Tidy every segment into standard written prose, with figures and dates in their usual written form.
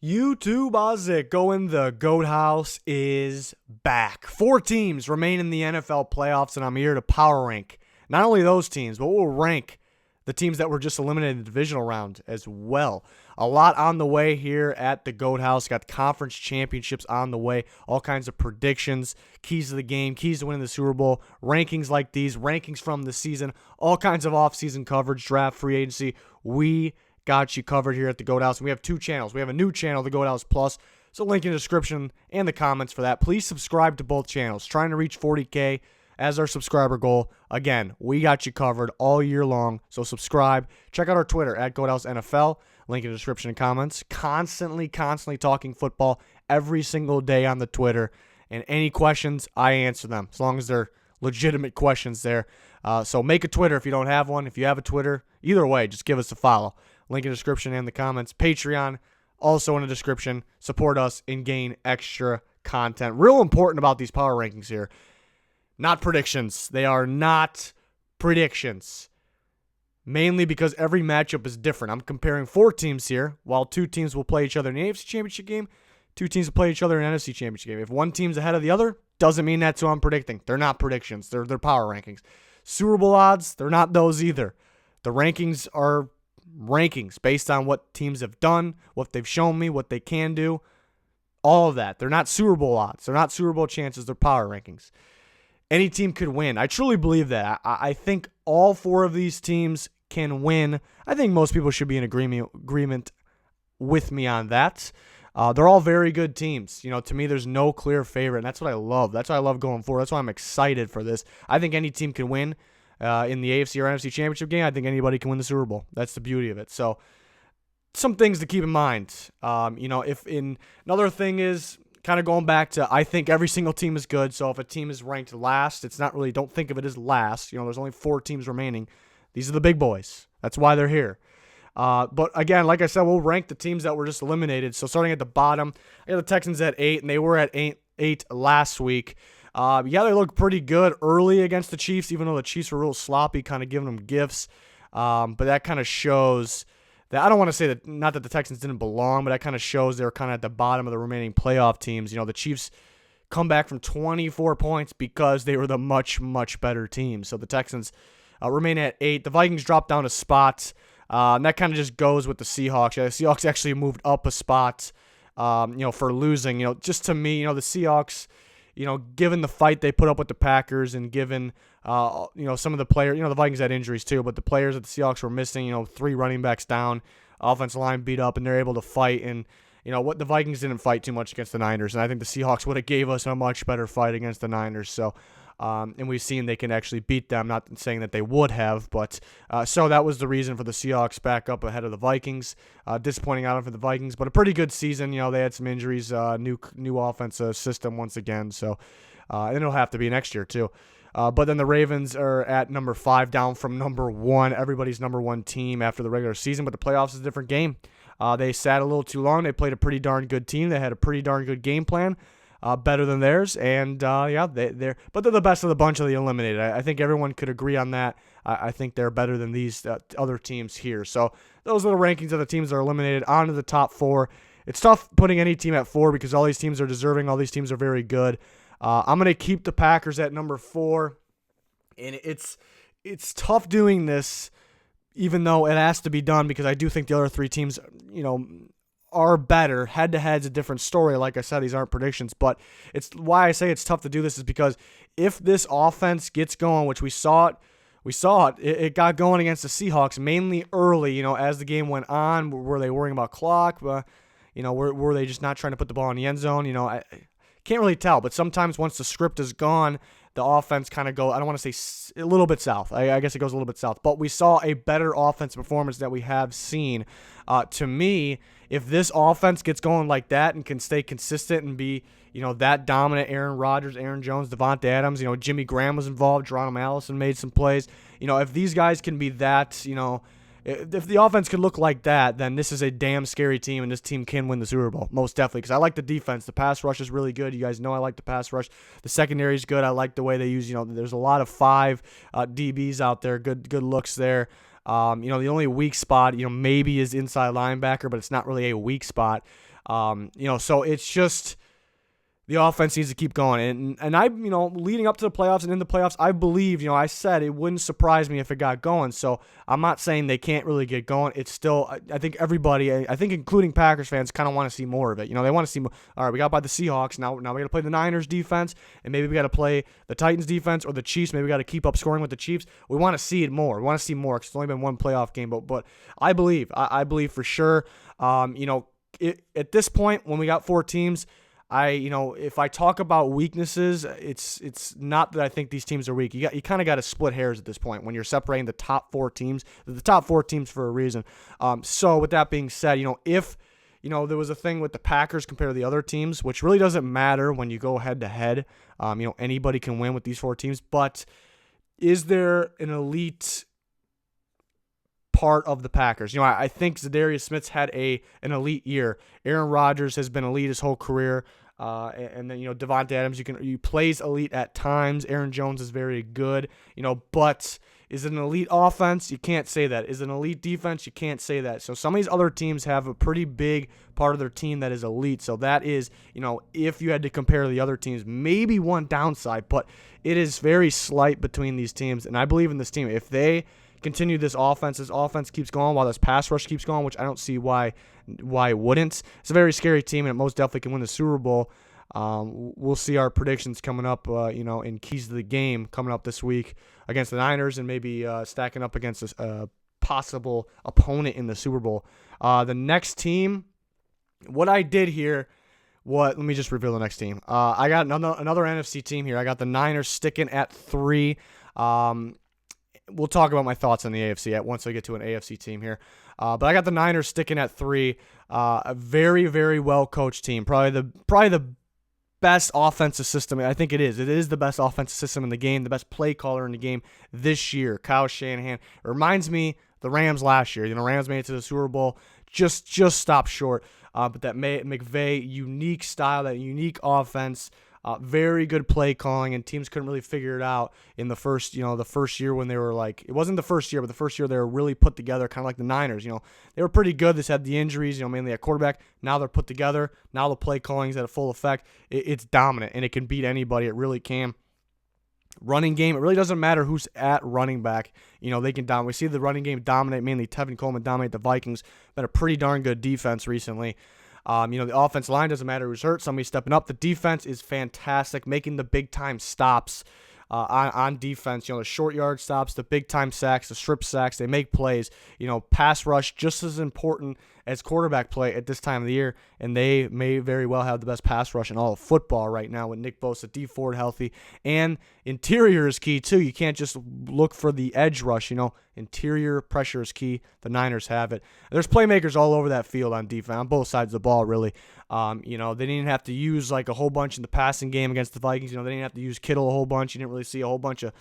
YouTube, how's it going? The GOAT House is back. 4 teams remain in the NFL playoffs, and I'm here to power rank not only those teams, but we'll rank the teams that were just eliminated in the divisional round as well. A lot on the way here at the GOAT House. Got conference championships on the way, all kinds of predictions, keys to the game, keys to winning the Super Bowl, rankings like these, rankings from the season, all kinds of off-season coverage, draft, free agency. We got you covered here at the GOAT House. And we have 2 channels. We have a new channel, the GOAT House Plus. So link in the description and the comments for that. Please subscribe to both channels. Trying to reach 40K as our subscriber goal. Again, we got you covered all year long. So subscribe. Check out our Twitter at GOAT House NFL. Link in the description and comments. Constantly talking football every single day on the Twitter. And any questions, I answer them. As long as they're legitimate questions there. So make a Twitter if you don't have one. If you have a Twitter, either way, just give us a follow. Link in the description and the comments. Patreon, also in the description. Support us and gain extra content. Real important about these power rankings here. Not predictions. They are not predictions. Mainly because every matchup is different. I'm comparing 4 teams here, while 2 teams will play each other in the AFC Championship game. 2 teams will play each other in an NFC Championship game. If one team's ahead of the other, doesn't mean that's who I'm predicting. They're not predictions. They're power rankings. Super Bowl odds, they're not those either. The rankings are rankings based on what teams have done, what they've shown me, what they can do, all of that. They're not Super Bowl odds. They're not Super Bowl chances. They're power rankings. Any team could win. I truly believe that. I think all 4 of these teams can win. I think most people should be in agreement with me on that. They're all very good teams. To me, there's no clear favorite, and that's what I love. That's what I love going forward. That's why I'm excited for this. I think any team can win. In the AFC or NFC Championship game, I think anybody can win the Super Bowl. That's the beauty of it. So, some things to keep in mind. Another thing is kind of going back to, I think every single team is good. So if a team is ranked last, it's not really, don't think of it as last. There's only 4 teams remaining. These are the big boys. That's why they're here. But again, like I said, we'll rank the teams that were just eliminated. So starting at the bottom, I got the Texans at 8, and they were at 8 last week. They looked pretty good early against the Chiefs, even though the Chiefs were real sloppy, kind of giving them gifts. But that kind of shows that, I don't want to say that, not that the Texans didn't belong, but that kind of shows they're kind of at the bottom of the remaining playoff teams. The Chiefs come back from 24 points because they were the much, much better team. So the Texans remain at 8. The Vikings dropped down a spot. And that kind of just goes with the Seahawks. The Seahawks actually moved up a spot, for losing. Just to me, the Seahawks, given the fight they put up with the Packers and given, some of the players, the Vikings had injuries too, but the players that the Seahawks were missing, 3 running backs down, offensive line beat up, and they're able to fight. And, what the Vikings didn't fight too much against the Niners. And I think the Seahawks would have gave us a much better fight against the Niners. So, and we've seen they can actually beat them, not saying that they would have, but so that was the reason for the Seahawks back up ahead of the Vikings. Disappointing out for the Vikings, but a pretty good season. They had some injuries, new offensive system once again, so and it'll have to be next year too. But then the Ravens are at number 5, down from number 1, everybody's number 1 team after the regular season, but the playoffs is a different game. They sat a little too long. They played a pretty darn good team. They had a pretty darn good game plan. Better than theirs, and they're the best of the bunch of the eliminated. I think everyone could agree on that. I think they're better than these other teams here. So those are the rankings of the teams that are eliminated. On to the top 4. It's tough putting any team at 4 because all these teams are deserving. All these teams are very good. I'm going to keep the Packers at number 4, and it's tough doing this, even though it has to be done because I do think the other 3 teams, are better. Head-to-head's a different story. Like I said, these aren't predictions, but it's why I say it's tough to do this is because if this offense gets going, which we saw it got going against the Seahawks mainly early, as the game went on. Were they worrying about clock? Were they just not trying to put the ball in the end zone? I can't really tell, but sometimes once the script is gone, the offense kind of I don't want to say a little bit south. I guess it goes a little bit south. But we saw a better offensive performance that we have seen. To me, if this offense gets going like that and can stay consistent and be, that dominant, Aaron Rodgers, Aaron Jones, Devontae Adams, Jimmy Graham was involved, Geronimo Allison made some plays. If these guys can be that, if the offense could look like that, then this is a damn scary team, and this team can win the Super Bowl, most definitely, because I like the defense. The pass rush is really good. You guys know I like the pass rush. The secondary is good. I like the way they use, there's a lot of 5 DBs out there, good looks there. The only weak spot, maybe is inside linebacker, but it's not really a weak spot. So it's just the offense needs to keep going. And I, leading up to the playoffs and in the playoffs, I believe, I said it wouldn't surprise me if it got going. So I'm not saying they can't really get going. It's still, I think everybody, I think including Packers fans, kind of want to see more of it. They want to see more. All right, we got by the Seahawks. Now we got to play the Niners defense, and maybe we got to play the Titans defense or the Chiefs. Maybe we got to keep up scoring with the Chiefs. We want to see it more. We want to see more because it's only been one playoff game. But I believe for sure, at this point, when we got 4 teams, if I talk about weaknesses, it's not that I think these teams are weak. You kind of got to split hairs at this point when you're separating the top 4 teams. The top 4 teams for a reason. So with that being said, if there was a thing with the Packers compared to the other teams, which really doesn't matter when you go head to head. Anybody can win with these 4 teams. But is there an elite part of the Packers? I think Zadarius Smith's had an elite year. Aaron Rodgers has been elite his whole career. And then, Devontae Adams, you plays elite at times. Aaron Jones is very good, but is it an elite offense? You can't say that. Is it an elite defense? You can't say that. So some of these other teams have a pretty big part of their team that is elite. So that is, if you had to compare the other teams, maybe one downside, but it is very slight between these teams. And I believe in this team. If they continue this offense keeps going while this pass rush keeps going, which I don't see why it wouldn't. It's a very scary team, and it most definitely can win the Super Bowl. We'll see our predictions coming up, in keys to the game coming up this week against the Niners and maybe stacking up against a possible opponent in the Super Bowl. The next team, what I did here, let me just reveal the next team. I got another NFC team here. I got the Niners sticking at 3. We'll talk about my thoughts on the AFC once I get to an AFC team here. But I got the Niners sticking at 3. A very, very well-coached team. Probably the best offensive system. I think it is. It is the best offensive system in the game, the best play caller in the game this year. Kyle Shanahan. It reminds me the Rams last year. Rams made it to the Super Bowl. Just stopped short. But that McVay unique style, that unique offense, very good play calling, and teams couldn't really figure it out in the first year when they were like, it wasn't the first year, but the first year they were really put together, kind of like the Niners. They were pretty good. They just had the injuries, mainly at quarterback. Now they're put together. Now the play calling is at a full effect. It's dominant, and it can beat anybody. It really can. Running game, it really doesn't matter who's at running back. They can dominate. We see the running game dominate, mainly Tevin Coleman dominate the Vikings. Been a pretty darn good defense recently. The offense line doesn't matter who's hurt. Somebody's stepping up. The defense is fantastic, making the big-time stops on defense. The short yard stops, the big-time sacks, the strip sacks. They make plays. Pass rush just as important as quarterback play at this time of the year, and they may very well have the best pass rush in all of football right now with Nick Bosa, D Ford healthy, and interior is key too. You can't just look for the edge rush. Interior pressure is key. The Niners have it. There's playmakers all over that field on defense, on both sides of the ball, really. They didn't have to use like a whole bunch in the passing game against the Vikings. They didn't have to use Kittle a whole bunch. You didn't really see a whole bunch of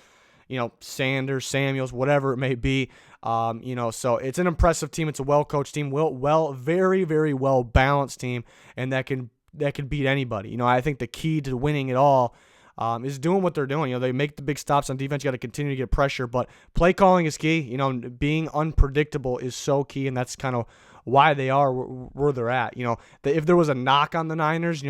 Sanders, Samuels, whatever it may be. So it's an impressive team. It's a well-coached team, very, very well-balanced team, and that can beat anybody. I think the key to winning it all is doing what they're doing. They make the big stops on defense. You got to continue to get pressure, but play calling is key. Being unpredictable is so key, and that's kind of why they are where they're at. If there was a knock on the Niners,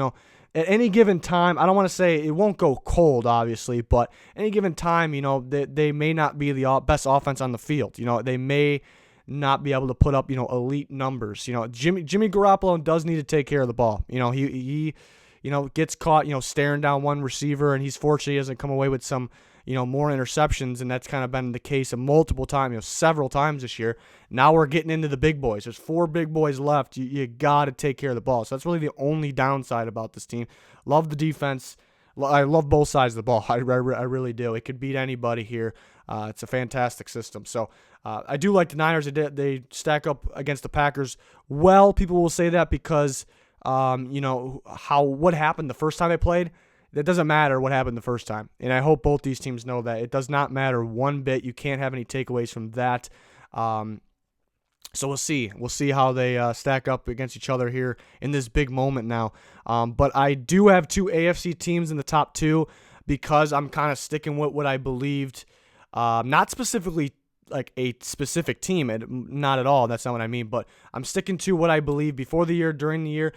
at any given time, I don't want to say it won't go cold, obviously, but any given time, they may not be the best offense on the field. They may not be able to put up, elite numbers. Jimmy Garoppolo does need to take care of the ball. He gets caught, staring down one receiver, and he's fortunate he doesn't come away with some, more interceptions, and that's kind of been the case multiple times, several times this year. Now we're getting into the big boys. There's 4 big boys left. You got to take care of the ball. So that's really the only downside about this team. Love the defense. I love both sides of the ball. I really do. It could beat anybody here. It's a fantastic system. So I do like the Niners. They stack up against the Packers well. People will say that because, what happened the first time they played. It doesn't matter what happened the first time. And I hope both these teams know that. It does not matter one bit. You can't have any takeaways from that. So we'll see. We'll see how they stack up against each other here in this big moment now. But I do have 2 AFC teams in the top 2 because I'm kind of sticking with what I believed. Not specifically like a specific team, and not at all. That's not what I mean. But I'm sticking to what I believe before the year, during the year.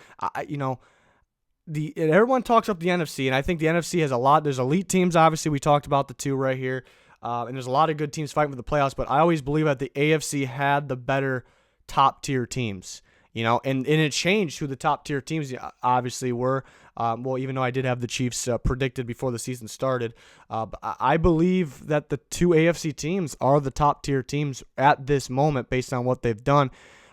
Everyone talks up the NFC, and I think the NFC has a lot. There's elite teams, obviously. We talked about the two right here, and there's a lot of good teams fighting for the playoffs. But I always believe that the AFC had the better top tier teams. And it changed who the top tier teams obviously were. Even though I did have the Chiefs predicted before the season started, but I believe that the two AFC teams are the top tier teams at this moment based on what they've done.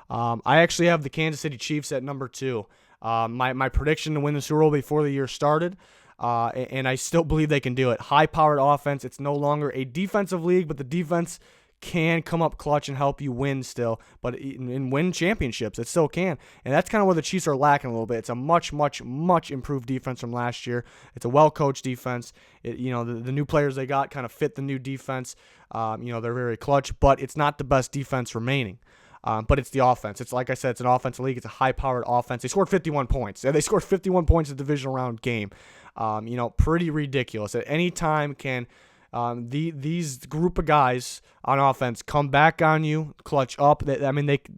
I actually have the Kansas City Chiefs at number 2. My prediction to win the Super Bowl before the year started, and I still believe they can do it. High-powered offense. It's no longer a defensive league, but the defense can come up clutch and help you win still, but and win championships. It still can, and that's kind of where the Chiefs are lacking a little bit. It's a much, much, much improved defense from last year. It's a well-coached defense. The new players they got kind of fit the new defense. They're very clutch, but it's not the best defense remaining. But it's the offense. It's like I said, it's an offensive league. It's a high-powered offense. They scored 51 points. They scored 51 points in the divisional round game. Pretty ridiculous. At any time can these group of guys on offense come back on you, clutch up.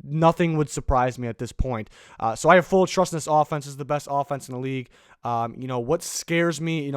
Nothing would surprise me at this point. So I have full trust in this offense. This is the best offense in the league. What scares me,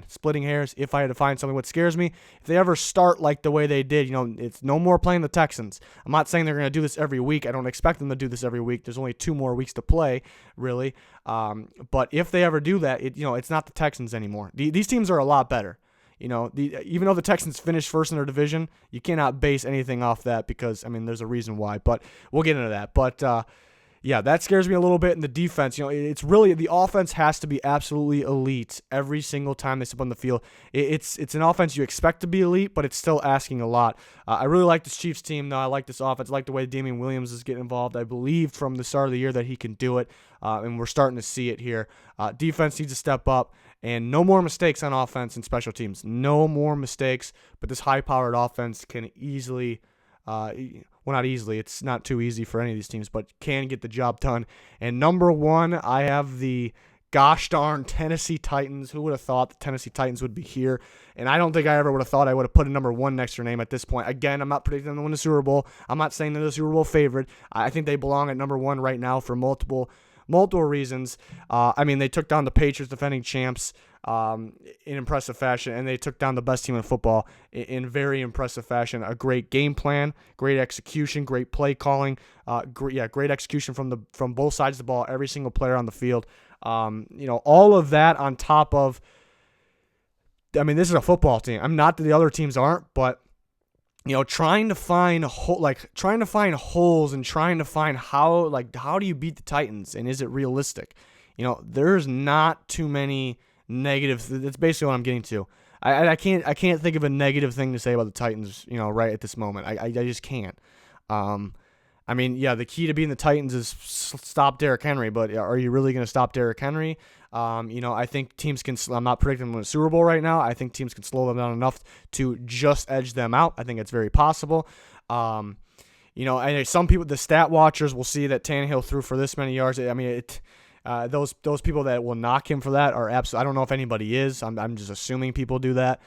splitting hairs, if I had to find something, what scares me, if they ever start like the way they did, it's no more playing the Texans. I'm not saying they're going to do this every week. I don't expect them to do this every week. There's only 2 more weeks to play, really. But if they ever do that, it's not the Texans anymore. These teams are a lot better. Even though the Texans finished first in their division, you cannot base anything off that because, there's a reason why. But we'll get into that. But, that scares me a little bit in the defense. It's really the offense has to be absolutely elite every single time they step on the field. It's an offense you expect to be elite, but it's still asking a lot. I really like this Chiefs team, though. I like this offense. I like the way Damian Williams is getting involved. I believed from the start of the year that he can do it, and we're starting to see it here. Defense needs to step up. And no more mistakes on offense and special teams. No more mistakes. But this high-powered offense can easily, not easily. It's not too easy for any of these teams, but can get the job done. And number 1, I have the gosh darn Tennessee Titans. Who would have thought the Tennessee Titans would be here? And I don't think I ever would have thought I would have put a number 1 next to their name at this point. Again, I'm not predicting them to win the Super Bowl. I'm not saying they're the Super Bowl favorite. I think they belong at number 1 right now for multiple reasons. They took down the Patriots, defending champs, in impressive fashion, and they took down the best team in football in very impressive fashion. A great game plan, great execution, great play calling, great execution from both sides of the ball, every single player on the field. All of that on top of, this is a football team. I'm not that the other teams aren't, but trying to find holes and trying to find how do you beat the Titans, and is it realistic? There's not too many negatives. That's basically what I'm getting to. I can't think of a negative thing to say about the Titans, right at this moment. I just can't. The key to beating the Titans is stop Derrick Henry, but are you really going to stop Derrick Henry? I think teams can. I'm not predicting them to win a Super Bowl right now. I think teams can slow them down enough to just edge them out. I think it's very possible. And some people, the stat watchers, will see that Tannehill threw for this many yards. Those people that will knock him for that are absolutely. I don't know if anybody is. I'm just assuming people do that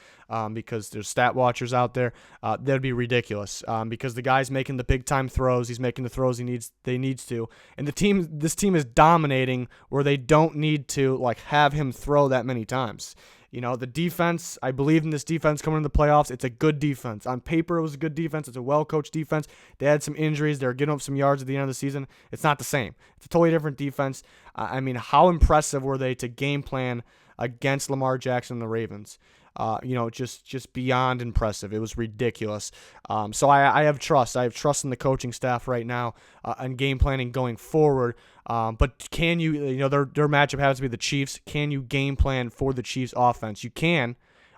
because there's stat watchers out there. That'd be ridiculous because the guy's making the big time throws. He's making the throws he needs to, and this team is dominating where they don't need to have him throw that many times. The defense, I believe in this defense coming into the playoffs. It's a good defense. On paper, it was a good defense. It's a well-coached defense. They had some injuries. They're giving up some yards at the end of the season. It's not the same. It's a totally different defense. How impressive were they to game plan against Lamar Jackson and the Ravens? Just beyond impressive. It was ridiculous. So I have trust. I have trust in the coaching staff right now and game planning going forward. But can you, their matchup has to be the Chiefs. Can you game plan for the Chiefs offense? You can,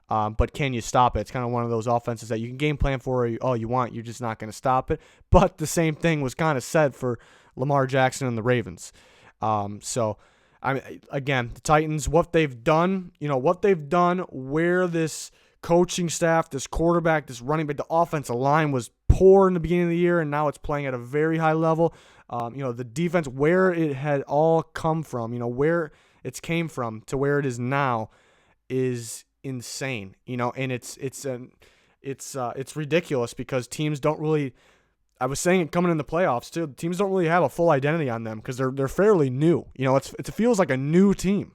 but can you stop it? It's kind of one of those offenses that you can game plan for all you want. You're just not going to stop it. But the same thing was kind of said for Lamar Jackson and the Ravens. Again, the Titans, what they've done, where this coaching staff, this quarterback, this running back, the offensive line was poor in the beginning of the year, and now it's playing at a very high level. The defense, where it had all come from, where it's came from to where it is now is insane, and it's ridiculous because teams don't really. I was saying it coming in the playoffs too. Teams don't really have a full identity on them because they're fairly new. It feels like a new team.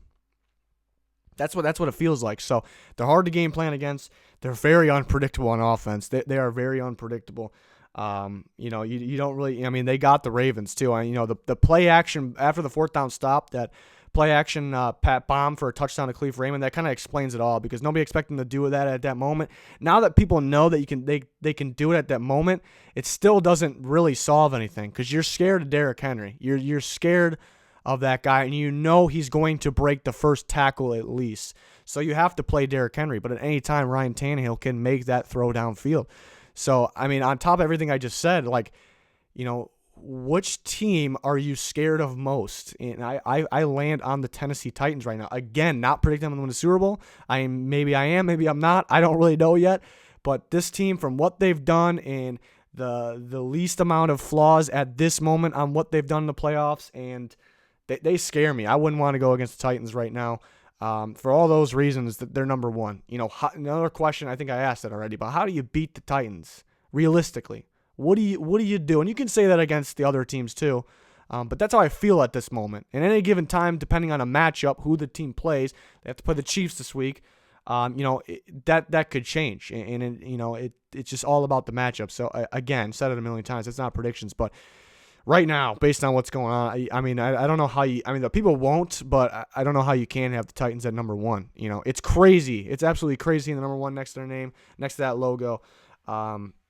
That's what it feels like. So they're hard to game plan against. They're very unpredictable on offense. They are very unpredictable. You don't really. I mean, they got the Ravens too. The play action after the fourth down stop, that play action pat bomb for a touchdown to Khalif Raymond, that kind of explains it all because nobody expected them to do that at that moment. Now that people know that they can do it at that moment, it still doesn't really solve anything because you're scared of Derrick Henry. You're scared of that guy, and he's going to break the first tackle at least. So you have to play Derrick Henry, but at any time Ryan Tannehill can make that throw downfield. So, I mean, on top of everything I just said, which team are you scared of most? And I land on the Tennessee Titans right now. Again, not predicting them to win the Super Bowl. Maybe I am, maybe I'm not. I don't really know yet. But this team, from what they've done and the least amount of flaws at this moment on what they've done in the playoffs, and they scare me. I wouldn't want to go against the Titans right now. For all those reasons, that they're number one. Another question, I think I asked that already, but how do you beat the Titans realistically? What do you do? And you can say that against the other teams too, but that's how I feel at this moment. And at any given time, depending on a matchup, who the team plays, they have to play the Chiefs this week. That could change, and it's just all about the matchup. So again, said it a million times. It's not predictions, but right now, based on what's going on, I don't know how you. I mean, the people won't, but I don't know how you can have the Titans at number one. It's crazy. It's absolutely crazy. The number one next to their name, next to that logo.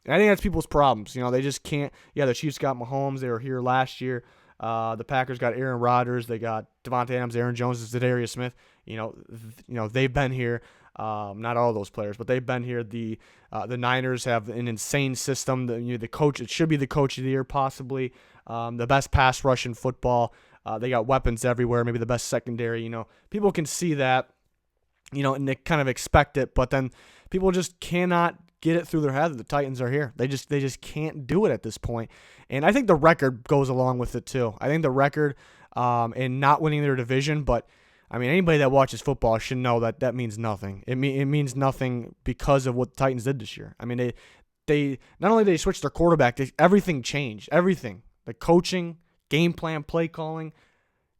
I think that's people's problems. They just can't. Yeah, the Chiefs got Mahomes. They were here last year. The Packers got Aaron Rodgers. They got Devontae Adams, Aaron Jones, Zadarius Smith. They've been here. Not all those players, but they've been here. The Niners have an insane system. The coach. It should be the coach of the year, possibly. The best pass rush in football. They got weapons everywhere. Maybe the best secondary. People can see that. And they kind of expect it, but then people just cannot get it through their head that the Titans are here. They just can't do it at this point. And I think the record goes along with it too. I think the record and not winning their division, but I mean, anybody that watches football should know that means nothing. It means nothing because of what the Titans did this year. I mean, they not only did they switch their quarterback, everything changed. Everything. The coaching, game plan, play calling.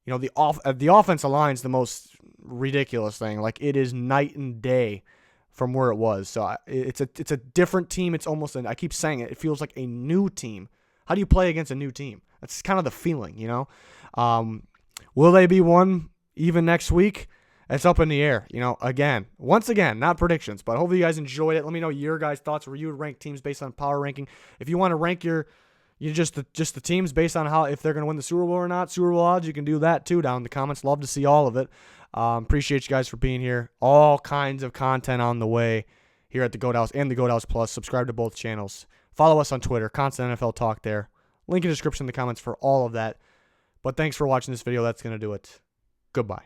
The offensive line is the most ridiculous thing. Like, it is night and day from where it was. So it's a different team. It's almost I keep saying it. It feels like a new team. How do you play against a new team? That's kind of the feeling, Will they be one even next week? It's up in the air. Once again, not predictions, but hopefully you guys enjoyed it. Let me know your guys' thoughts where you would rank teams based on power ranking. If you want to rank just the teams based on how if they're going to win the Super Bowl or not, Super Bowl odds, you can do that too down in the comments. Love to see all of it. Appreciate you guys for being here. All kinds of content on the way here at the Goat House and the Goat House Plus. Subscribe to both channels. Follow us on Twitter. Constant NFL Talk there. Link in the description in the comments for all of that. But thanks for watching this video. That's going to do it. Goodbye.